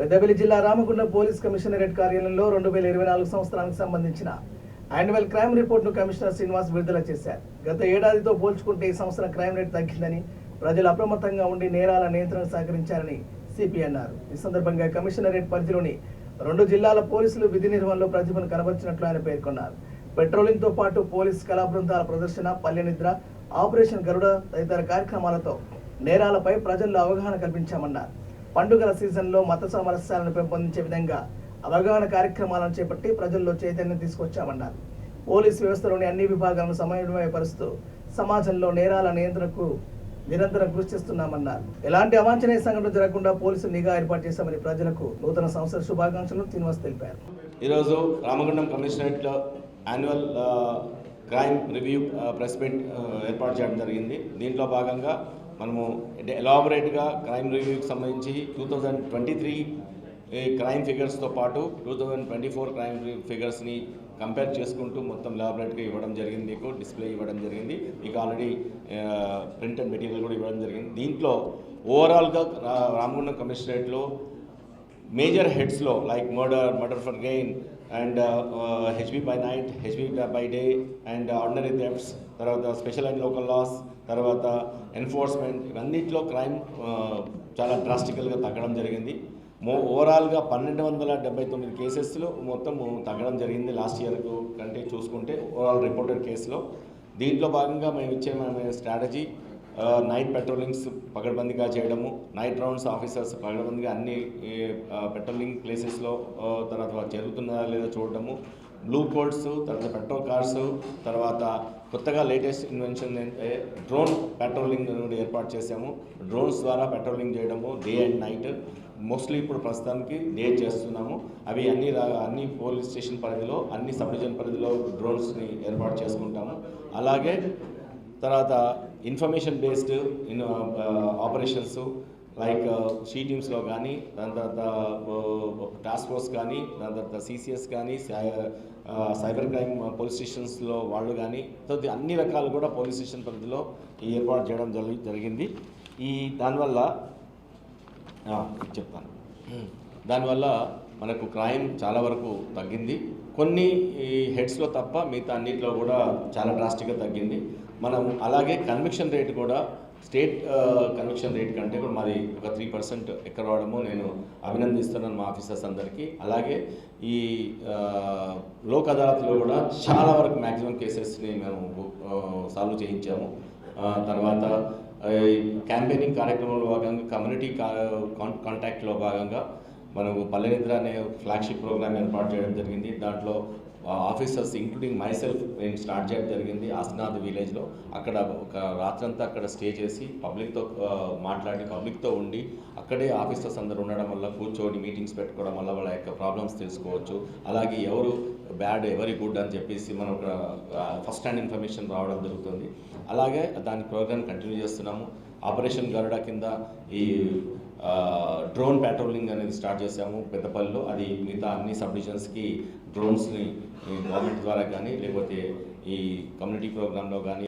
పెద్దపల్లి జిల్లా Ramagundam police commissionerate కార్యాలయంలో 2024 సంవత్సరానికి సంబంధించిన యాన్యువల్ క్రైమ్ రిపోర్ట్ను కమిషనర్ శ్రీనివాస్ విడుదల చేశారు. గత ఏడాదితో పోల్చుకుంటే ఈ సంవత్సరం క్రైమ్ రేట్ తగ్గిందని, ప్రజలు అప్రమత్తంగా ఉండి నేరాల నియంత్రణకు సహకరించారని సిపి అన్నారు. ఈ సందర్భంగా కమిషనరేట్ పరిధిలోని 2 జిల్లాల పోలీసులు విధి నిర్వహణలో ప్రతిభను కనబర్చినట్లు ఆయన పేర్కొన్నారు. పెట్రోలింగ్ తో పాటు పోలీస్ కళా బృందాల ప్రదర్శన, పల్లె నిద్ర, ఆపరేషన్ గరుడ తదితర కార్యక్రమాలతో నేరాలపై ప్రజల్లో అవగాహన కల్పించామన్నారు. పండుగల సీజన్లో మత సామరస్యాలను పెంపొందించే విధంగా అవగాహన కార్యక్రమాలను చేపట్టి ప్రజల్లో చైతన్యం తీసుకొచ్చామన్నారు. పోలీస్ వ్యవస్థలోని అన్ని విభాగాలను సమన్వయపరుస్తూ సమాజంలో నేరాల నియంత్రణకు నిరంతరం కృషి చేస్తున్నామన్నారు. ఎలాంటి అవాంఛనీయ సంఘటనలు జరగకుండా పోలీసులు నిఘా ఏర్పాటు చేశామని ప్రజలకు నూతన సంవత్సర శుభాకాంక్షలు శ్రీనివాస్ తెలిపారు. ఈరోజు రామగుండం కమిషనరేట్లో annual crime review press meet ఏర్పాటు చేయడం జరిగింది. దీంట్లో భాగంగా మనము ఎలాబొరేట్గా క్రైమ్ రివ్యూకి సంబంధించి 2023 క్రైమ్ ఫిగర్స్తో పాటు 2024 క్రైమ్ ఫిగర్స్ని కంపేర్ చేసుకుంటూ మొత్తం ఎలాబొరేట్గా ఇవ్వడం జరిగింది. మీకు డిస్ప్లే ఇవ్వడం జరిగింది. మీకు ఆల్రెడీ ప్రింట్ అండ్ మెటీరియల్ కూడా ఇవ్వడం జరిగింది. దీంట్లో ఓవరాల్గా రామగుండం కమిషనరేట్లో మేజర్ హెడ్స్లో like murder for gain and HB by night, HB by day and ordinary thefts, తర్వాత స్పెషల్ అండ్ లోకల్ లాస్, తర్వాత ఎన్ఫోర్స్మెంట్, ఇవన్నిట్లో క్రైమ్ చాలా డ్రాస్టికల్గా తగ్గడం జరిగింది. ఓవరాల్గా 1279 కేసెస్లో మొత్తం తగ్గడం జరిగింది లాస్ట్ ఇయర్ కంటే చూసుకుంటే ఓవరాల్ రిపోర్టెడ్ కేసులో. దీంట్లో భాగంగా మేము ఇచ్చే స్ట్రాటజీ నైట్ పెట్రోలింగ్స్ పకడ్బందీగా చేయడము, నైట్ రౌండ్స్ ఆఫీసర్స్ పకడ్బందీగా అన్ని పెట్రోలింగ్ ప్లేసెస్లో తర్వాత జరుగుతుందా లేదా చూడడము, బ్లూ కోడ్స్, తర్వాత పెట్రోల్ కార్స్, తర్వాత కొత్తగా లేటెస్ట్ ఇన్వెన్షన్ అంటే డ్రోన్ పెట్రోలింగ్ ఏర్పాటు చేసాము. డ్రోన్స్ ద్వారా పెట్రోలింగ్ చేయడము డే అండ్ నైట్. మోస్ట్లీ ఇప్పుడు ప్రస్తుతానికి డే చేస్తున్నాము. అవి అన్ని పోలీస్ స్టేషన్ పరిధిలో, అన్ని సబ్ డివిజన్ పరిధిలో డ్రోన్స్ని ఏర్పాటు చేసుకుంటాము. అలాగే తర్వాత information based operations like she టీమ్స్లో కానీ, దాని తర్వాత టాస్క్ ఫోర్స్ కానీ, దాని తర్వాత సిసిఎస్ కానీ, సైబర్ క్రైమ్ పోలీస్ స్టేషన్స్లో వాళ్ళు కానీ, అన్ని రకాలు కూడా పోలీస్ స్టేషన్ పరిధిలో ఏర్పాటు చేయడం జరిగింది. దానివల్ల చెప్తాను, దానివల్ల మనకు క్రైమ్ చాలా వరకు తగ్గింది. కొన్ని హెడ్స్లో తప్ప మిగతా అన్నింటిలో కూడా చాలా డ్రాస్టిక్గా తగ్గింది. మనం అలాగే కన్విక్షన్ రేట్ కూడా స్టేట్ కన్విక్షన్ రేట్ కంటే కూడా మాది ఒక 3% ఎక్కడ రావడము నేను అభినందిస్తున్నాను మా ఆఫీసర్స్ అందరికీ. అలాగే ఈ లోక్ అదాలత్లో కూడా చాలా వరకు మ్యాక్సిమం కేసెస్ని మేము సాల్వ్ చేయించాము. తర్వాత క్యాంపెయినింగ్ కార్యక్రమంలో భాగంగా కమ్యూనిటీ కాంటాక్ట్లో భాగంగా మనకు పల్లె నిద్ర అనే ఫ్లాగ్షిప్ ప్రోగ్రామ్ ఏర్పాటు చేయడం జరిగింది. దాంట్లో ఆఫీసర్స్ ఇంక్లూడింగ్ మై సెల్ఫ్ నేను స్టార్ట్ చేయడం జరిగింది ఆస్నాథ్ విలేజ్లో. అక్కడ ఒక రాత్రంతా అక్కడ స్టే చేసి పబ్లిక్తో మాట్లాడి, పబ్లిక్తో ఉండి, అక్కడే ఆఫీసర్స్ అందరూ ఉండడం వల్ల కూర్చొని మీటింగ్స్ పెట్టుకోవడం వల్ల వాళ్ళ యొక్క ప్రాబ్లమ్స్ తెలుసుకోవచ్చు. అలాగే ఎవరు బ్యాడ్, ఎవరి గుడ్ అని చెప్పేసి మనం ఒక ఫస్ట్ హ్యాండ్ ఇన్ఫర్మేషన్ రావడం జరుగుతుంది. అలాగే దాని ప్రోగ్రామ్ కంటిన్యూ చేస్తున్నాము. ఆపరేషన్ గరుడ కింద ఈ డ్రోన్ పెట్రోలింగ్ అనేది స్టార్ట్ చేసాము పెద్దపల్లిలో. అది మిగతా అన్ని సబ్ డివిజన్స్కి డ్రోన్స్ని గవర్నమెంట్ ద్వారా కానీ, లేకపోతే ఈ కమ్యూనిటీ ప్రోగ్రాంలో కానీ